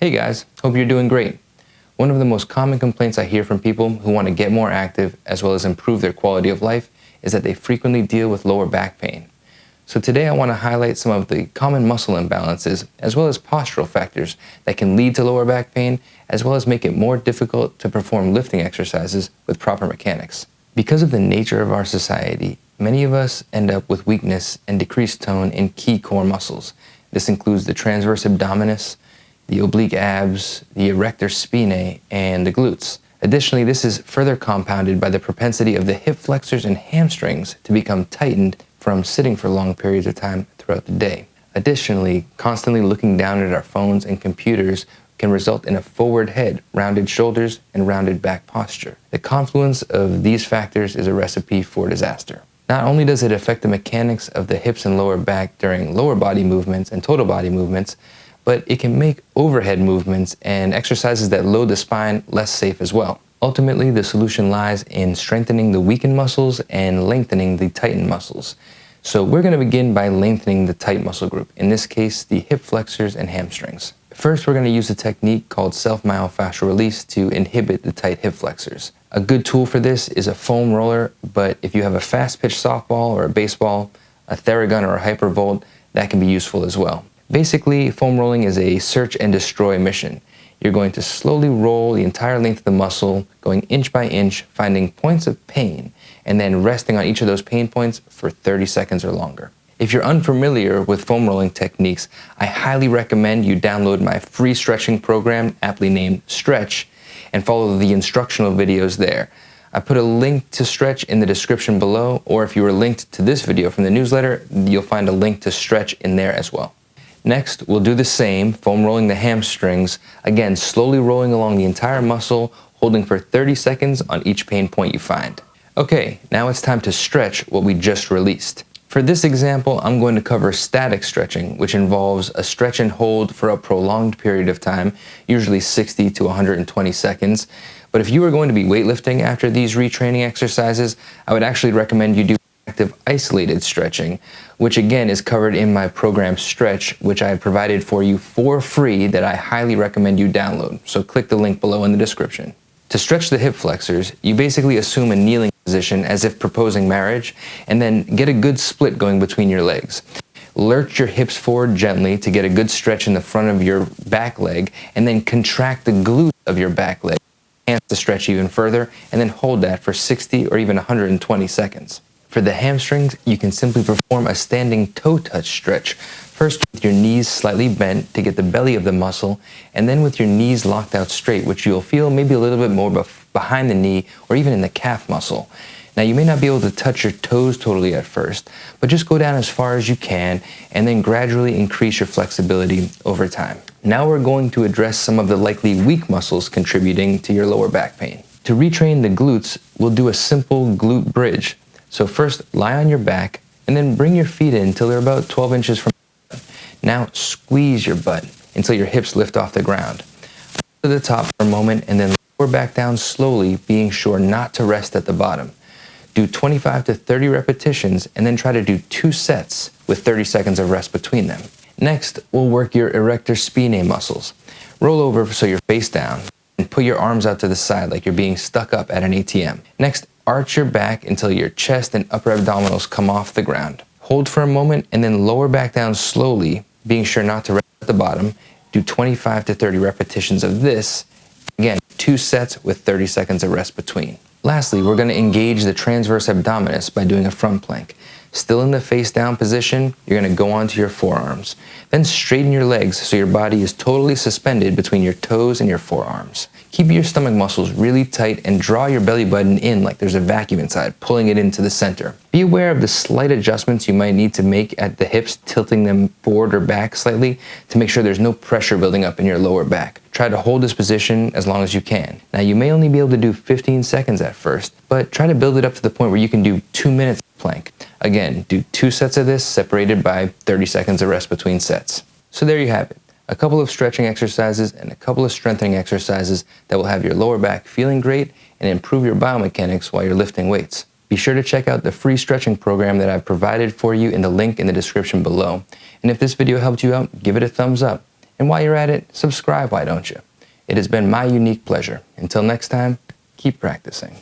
Hey guys, hope you're doing great. One of the most common complaints I hear from people who want to get more active as well as improve their quality of life is that they frequently deal with lower back pain. So today I want to highlight some of the common muscle imbalances as well as postural factors that can lead to lower back pain, as well as make it more difficult to perform lifting exercises with proper mechanics. Because of the nature of our society, many of us end up with weakness and decreased tone in key core muscles. This includes the transverse abdominis, the oblique abs, the erector spinae, and the glutes. Additionally, this is further compounded by the propensity of the hip flexors and hamstrings to become tightened from sitting for long periods of time throughout the day. Additionally, constantly looking down at our phones and computers can result in a forward head, rounded shoulders, and rounded back posture. The confluence of these factors is a recipe for disaster. Not only does it affect the mechanics of the hips and lower back during lower body movements and total body movements, but it can make overhead movements and exercises that load the spine less safe as well. Ultimately, the solution lies in strengthening the weakened muscles and lengthening the tightened muscles. So we're going to begin by lengthening the tight muscle group, in this case, the hip flexors and hamstrings. First, we're going to use a technique called self-myofascial release to inhibit the tight hip flexors. A good tool for this is a foam roller, but if you have a fast-pitch softball or a baseball, a Theragun or a Hypervolt, that can be useful as well. Basically, foam rolling is a search and destroy mission. You're going to slowly roll the entire length of the muscle, going inch by inch, finding points of pain, and then resting on each of those pain points for 30 seconds or longer. If you're unfamiliar with foam rolling techniques, I highly recommend you download my free stretching program, aptly named Stretch, and follow the instructional videos there. I put a link to Stretch in the description below, or if you were linked to this video from the newsletter, you'll find a link to Stretch in there as well. Next, we'll do the same, foam rolling the hamstrings, again, slowly rolling along the entire muscle, holding for 30 seconds on each pain point you find. Okay, now it's time to stretch what we just released. For this example, I'm going to cover static stretching, which involves a stretch and hold for a prolonged period of time, usually 60 to 120 seconds. But if you are going to be weightlifting after these retraining exercises, I would actually recommend you do active isolated stretching, which again is covered in my program Stretch, which I have provided for you for free that I highly recommend you download. So click the link below in the description. To stretch the hip flexors, you basically assume a kneeling position as if proposing marriage, and then get a good split going between your legs. Lurch your hips forward gently to get a good stretch in the front of your back leg, and then contract the glute of your back leg. Enhance the stretch even further, and then hold that for 60 or even 120 seconds. For the hamstrings, you can simply perform a standing toe touch stretch, first with your knees slightly bent to get the belly of the muscle, and then with your knees locked out straight, which you'll feel maybe a little bit more behind the knee or even in the calf muscle. Now, you may not be able to touch your toes totally at first, but just go down as far as you can and then gradually increase your flexibility over time. Now we're going to address some of the likely weak muscles contributing to your lower back pain. To retrain the glutes, we'll do a simple glute bridge. So first, lie on your back, and then bring your feet in until they're about 12 inches from your butt. Now squeeze your butt until your hips lift off the ground. To the top for a moment, and then lower back down slowly, being sure not to rest at the bottom. Do 25 to 30 repetitions, and then try to do 2 sets with 30 seconds of rest between them. Next, we'll work your erector spinae muscles. Roll over so you're face down, and put your arms out to the side like you're being stuck up at an ATM. Next, arch your back until your chest and upper abdominals come off the ground. Hold for a moment and then lower back down slowly, being sure not to rest at the bottom. Do 25 to 30 repetitions of this. Again, 2 sets with 30 seconds of rest between. Lastly, we're going to engage the transverse abdominis by doing a front plank. Still in the face down position, you're going to go onto your forearms. Then straighten your legs so your body is totally suspended between your toes and your forearms. Keep your stomach muscles really tight and draw your belly button in like there's a vacuum inside, pulling it into the center. Be aware of the slight adjustments you might need to make at the hips, tilting them forward or back slightly to make sure there's no pressure building up in your lower back. Try to hold this position as long as you can. Now, you may only be able to do 15 seconds at first, but try to build it up to the point where you can do 2 minutes plank. Again, do 2 sets of this separated by 30 seconds of rest between sets. So there you have it. A couple of stretching exercises and a couple of strengthening exercises that will have your lower back feeling great and improve your biomechanics while you're lifting weights. Be sure to check out the free stretching program that I've provided for you in the link in the description below. And if this video helped you out, give it a thumbs up. And And while you're at it, subscribe, why don't you? It has been my unique pleasure. Until next time, keep practicing.